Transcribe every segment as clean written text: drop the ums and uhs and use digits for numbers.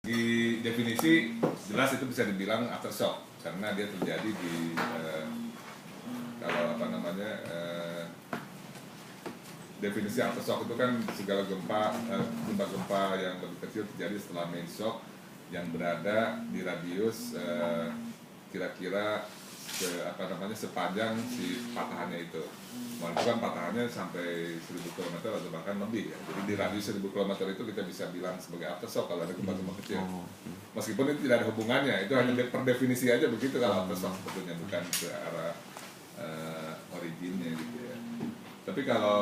Di definisi jelas itu bisa dibilang aftershock karena dia terjadi di kalau apa namanya definisi aftershock itu kan segala gempa yang lebih kecil terjadi setelah main shock yang berada di radius kira-kira sepanjang si patahannya itu. Walaupun patahannya sampai 1000 km atau bahkan lebih ya. Jadi di radius 1000 km itu kita bisa bilang sebagai aftershock kalau ada gempa-gempa kecil. Meskipun itu tidak ada hubungannya, itu hanya per definisi aja begitu kalau aftershock sebetulnya, bukan ke arah originnya gitu ya. Tapi kalau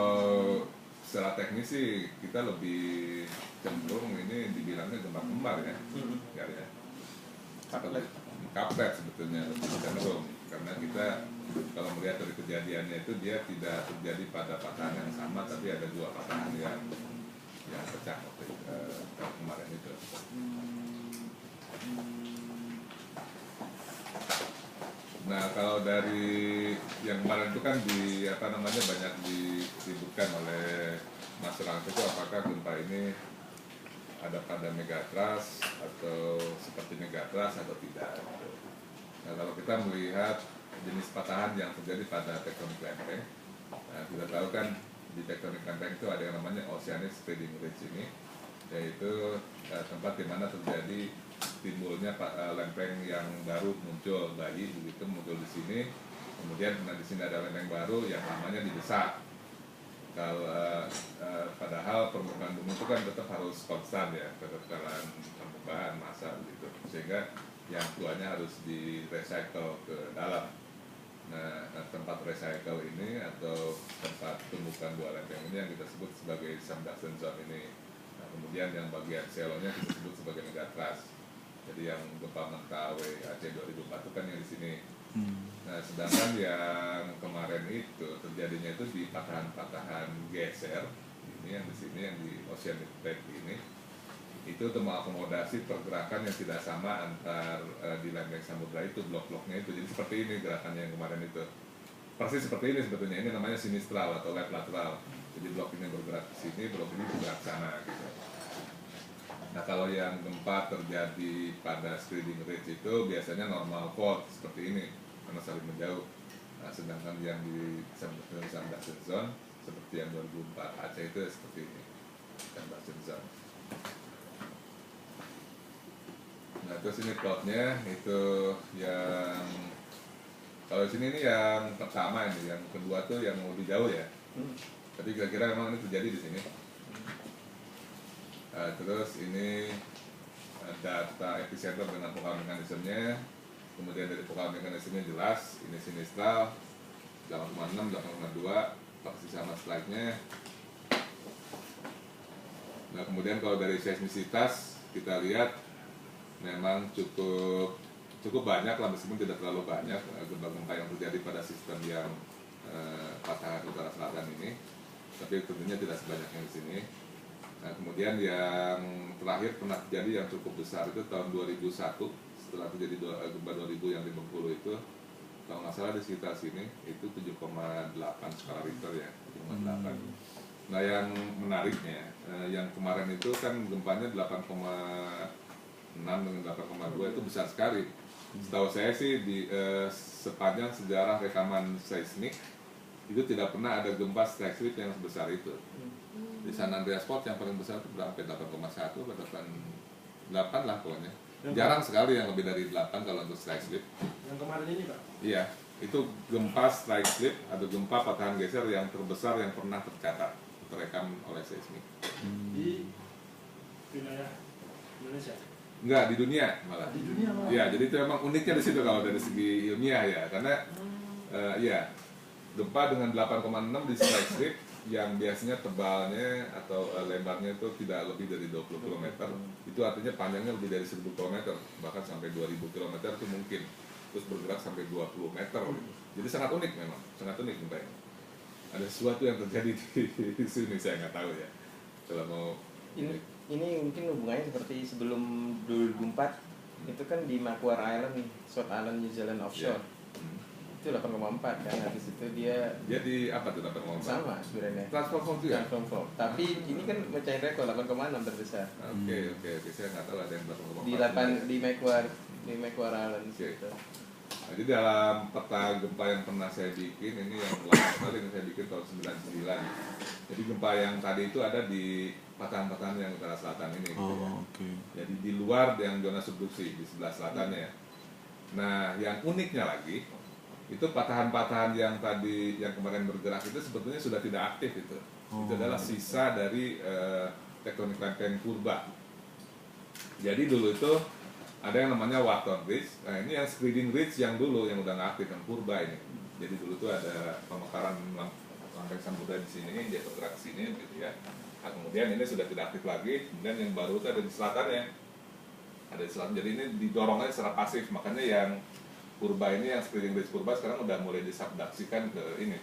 secara teknis sih kita lebih cenderung ini dibilangnya gempa kembar ya. Ya. Kaplet sebetulnya lebih cenderung karena kita kalau melihat dari kejadiannya itu dia tidak terjadi pada patahan yang sama tapi ada dua patahan yang pecah waktu kemarin itu. Nah kalau dari yang kemarin itu kan banyak disebutkan oleh masyarakat itu apakah gempa ini ada pada megatrust atau seperti megatrust atau tidak. Nah kalau kita melihat jenis patahan yang terjadi pada tektonik lempeng, kita tahu kan di tektonik lempeng itu ada yang namanya oceanic spreading ridge ini, yaitu tempat di mana terjadi timbulnya lempeng yang baru muncul begitu muncul di sini, kemudian di sini ada lempeng baru yang namanya didesak. Kalau padahal permukaan bumi itu kan tetap harus konstan ya, ketekanan permukaan massa gitu, sehingga yang tuanya harus di recycle ke dalam. Nah, tempat recycle ini atau tempat tumbukan buah lempeng ini yang kita sebut sebagai subduction zone ini. Nah, kemudian yang bagian selonya kita sebut sebagai megatrust. Jadi yang gempa Mentawai Aceh 2004 itu kan yang di sini. Nah, sedangkan yang kemarin itu terjadinya itu di patahan-patahan geser ini yang di sini yang di oceanic plate ini. Itu untuk mengakomodasi pergerakan yang tidak sama antar di lempeng samudra itu, blok-bloknya itu. Jadi seperti ini gerakannya yang kemarin itu. Persis seperti ini sebetulnya, ini namanya sinistral atau left lateral. Jadi blok ini bergerak ke sini, blok ini bergerak ke sana gitu. Nah kalau yang gempa terjadi pada spreading ridge itu biasanya normal fault seperti ini karena saling menjauh. Nah, sedangkan yang di subduction zone seperti yang 2004 Aceh itu seperti ini, subduction zone. Nah terus ini plotnya itu yang kalau sini ini yang pertama ini, yang kedua tuh yang lebih jauh ya. Tapi kira-kira memang ini terjadi di sini. Terus ini data epicenter dengan focal mekanismenya, kemudian dari focal mekanismenya jelas ini sinistral 8,6, 8,2 persis sama slide-nya. Nah kemudian kalau dari seismisitas kita lihat memang cukup banyak lah, meskipun tidak terlalu banyak gempa-gempa yang terjadi pada sistem yang patahan utara selatan ini, tapi tentunya tidak sebanyak yang di sini. Nah, kemudian yang terakhir pernah terjadi yang cukup besar itu tahun 2001 setelah terjadi gempa 2000 yang di Bengkulu itu, kalau nggak salah di sekitar sini itu 7,8 skala Richter ya, 7,8. Nah yang menariknya yang kemarin itu kan gempanya 8,6 dengan 8,2 itu besar sekali. Setahu saya sih di sepanjang sejarah rekaman seismik itu tidak pernah ada gempa seismik yang sebesar itu. Di San Andreas Fault yang paling besar itu berapa? 8,1 atau 8 lah pokoknya. Jarang sekali yang lebih dari 8 kalau untuk strike slip. Yang kemarin ini Pak? Iya, itu gempa strike slip atau gempa patahan geser yang terbesar yang pernah tercatat, terekam oleh seismik. Di wilayah Indonesia? Enggak, di dunia malah. Di dunia malah? Iya, jadi itu memang uniknya di situ kalau dari segi ilmiah ya, karena iya, gempa dengan 8,6 di strike slip yang biasanya tebalnya atau lebarnya itu tidak lebih dari 20 km, itu artinya panjangnya lebih dari 1000 km, bahkan sampai 2000 km itu mungkin, terus bergerak sampai 20 meter gitu. Jadi sangat unik memang, sangat unik gempa ini. Ada sesuatu yang terjadi di sini, saya nggak tahu ya. Kalau mau ini mungkin hubungannya seperti sebelum 2004 itu kan di Macquarie Island, South Island, New Zealand offshore. itu 8,4 kan, habis itu dia Jadi apa tuh 8,4? sama sebenarnya. Transform juga? Transform form. Tapi ini kan mecahin rekor 8,6 terbesar. Oke, saya nggak tahu ada yang 8,4. Di 8 di Macquarie Island gitu. Nah, jadi dalam peta gempa yang pernah saya bikin, ini yang lama kali yang saya bikin tahun 99. Jadi gempa yang tadi itu ada di patahan-patahan yang utara selatan ini gitu ya. Oke. Jadi di luar yang zona subduksi di sebelah selatannya. Nah, yang uniknya lagi itu patahan-patahan yang tadi yang kemarin bergerak itu sebetulnya sudah tidak aktif itu. Itu adalah sisa dari tektonik lempeng purba. Jadi dulu itu ada yang namanya Wharton Ridge. Nah, ini yang Spreading Ridge yang dulu yang udah nggak aktif, yang purba ini. Jadi dulu tuh ada pemekaran lempeng samudra di sini, dia bergerak ke sini gitu ya. Nah, kemudian ini sudah tidak aktif lagi, kemudian yang baru itu ada di selatannya. Ada di selatan. Jadi ini didorong aja secara pasif, makanya yang purba ini, yang Spreading Ridge purba sekarang udah mulai disubduksikan ke ini,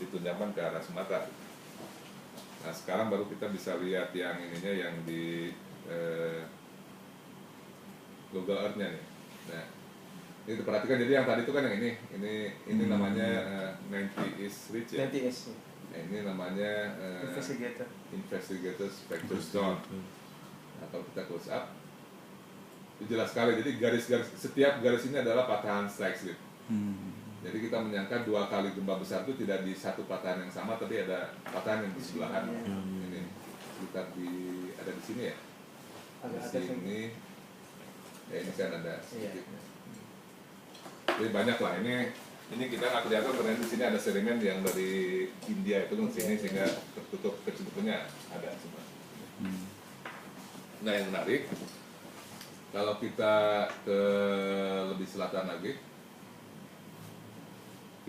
ditunjukkan ke arah Sumatera. Nah, sekarang baru kita bisa lihat yang ininya yang di Google Earth-nya nih. Nah, ini diperhatikan, jadi yang tadi itu kan yang ini namanya 90 East Ridge ya. 90 S. Nah, ini namanya Investigator Spectrum Zone. Nah, kalau kita close up, itu jelas sekali. Jadi garis-garis, setiap garis ini adalah patahan strike slip. Jadi kita menyangka 2 kali gempa besar itu tidak di satu patahan yang sama, tapi ada patahan yang di sebelahan. Ini sekitar ada di sini ya. Di sini. Ya, ini kan ada sedikitnya. Jadi banyak lah ini kita nggak kelihatan karena di sini ada sedimen yang dari India itu ke sini sehingga tertutup kecil-kecilnya ada semua. Nah, yang menarik kalau kita ke lebih selatan lagi,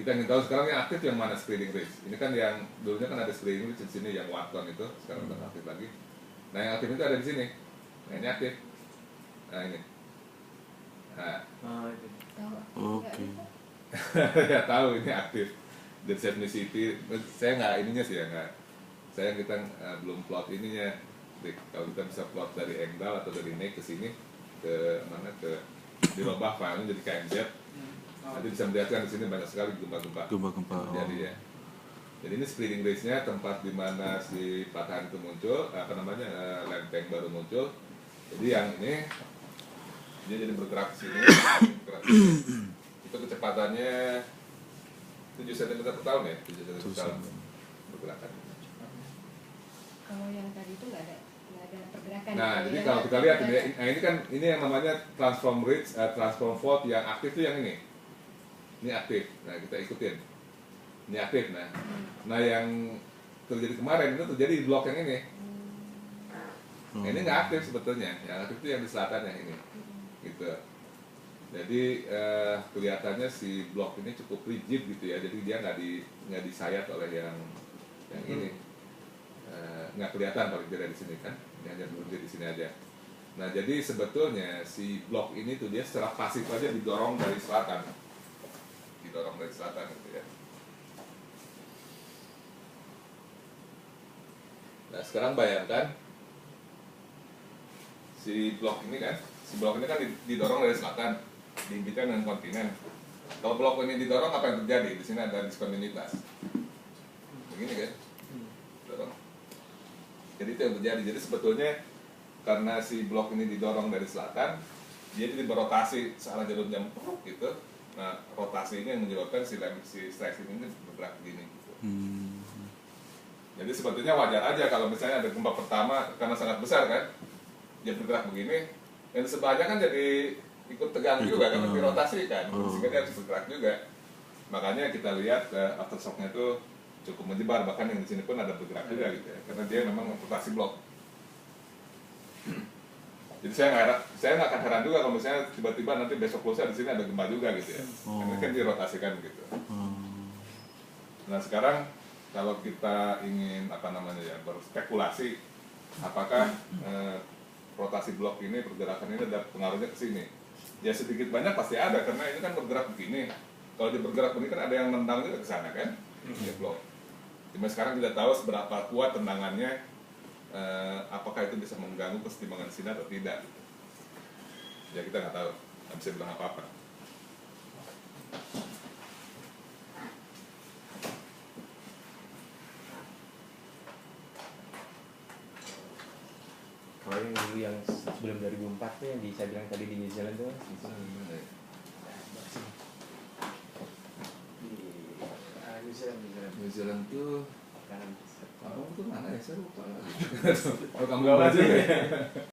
kita ingin tahu sekarang yang aktif yang mana Spreading Ridge. Ini kan yang dulunya kan ada Spreading Ridge di sini yang Wharton itu sekarang udah aktif lagi. Nah, yang aktif itu ada di sini. Nah, ini aktif. Nah, ini. Nah, Oke. ya tahu ini aktif. The seismicity, saya nggak ininya sih ya nggak. Kita belum plot ininya. Jadi, kalau kita bisa plot dari Engdahl atau dari Neck ke sini ke mana ke dirubah filenya jadi KMZ. Nanti bisa melihatkan di sini banyak sekali gempa-gempa. Jadi ya. Jadi ini Spreading Ridge-nya, tempat di mana si patahan itu muncul, lempeng baru muncul. Jadi yang ini dia jadi bergerak ke sini, itu kecepatannya 7 cm per tahun ya, 7 cm per tahun pergerakan. Kalau yang tadi itu nggak ada pergerakan. Nah, jadi kalau kita lihat ini kan ini yang namanya transform ridge, transform fault yang aktif itu yang ini. Ini aktif. Nah, kita ikutin. Ini aktif. Nah yang terjadi kemarin itu terjadi di blok yang ini. Nah, ini nggak aktif sebetulnya. Yang aktif itu yang di selatan yang ini. Gitu. Jadi kelihatannya si blok ini cukup rigid gitu ya. Jadi dia nggak disayat oleh yang ini. Nggak kelihatan paling tidak di sini kan. Ini hanya berhenti di sini aja. Nah, jadi sebetulnya si blok ini tuh dia secara pasif aja didorong dari selatan. Didorong dari selatan gitu ya. Nah, sekarang bayangkan si blok ini kan didorong dari selatan, diimpikan dengan kontinen. Kalau blok ini didorong, apa yang terjadi? Di sini ada diskontinuitas. Begini kan? Dorong. Jadi itu yang terjadi. Jadi sebetulnya karena si blok ini didorong dari selatan, dia jadi berotasi searah jarum jam gitu. Nah, rotasi ini yang menyebabkan si strike ini bergerak begini gitu. Jadi sebetulnya wajar aja kalau misalnya ada gempa pertama karena sangat besar kan, dia bergerak begini, yang di sebelahnya kan jadi ikut tegang juga kan, dirotasi kan, sehingga dia harus bergerak juga. Makanya kita lihat aftershocknya itu cukup menyebar, bahkan yang di sini pun ada bergerak juga gitu ya, karena dia memang rotasi blok. Jadi saya nggak akan heran juga kalau misalnya tiba-tiba nanti besok lusa di sini ada gempa juga gitu ya, karena kan dirotasikan gitu. Nah sekarang kalau kita ingin berspekulasi, apakah rotasi blok ini, pergerakan ini ada pengaruhnya ke sini? Ya sedikit banyak pasti ada, karena ini kan bergerak begini. Kalau dia bergerak begini kan ada yang nendang juga ke sana kan, ya blok. Cuma sekarang kita tahu seberapa kuat tendangannya, apakah itu bisa mengganggu kesetimbangan sini atau tidak. Ya kita nggak tahu, nggak bisa bilang apa-apa. Kalau yang dulu yang sebelum 2004 tuh yang saya bilang tadi di New Zealand tuh di sini. New Zealand. New Zealand tuh Kanan. kamu tuh mana ya, saya lupa lagi. Oh, kamu Gak Brazil masuk ya?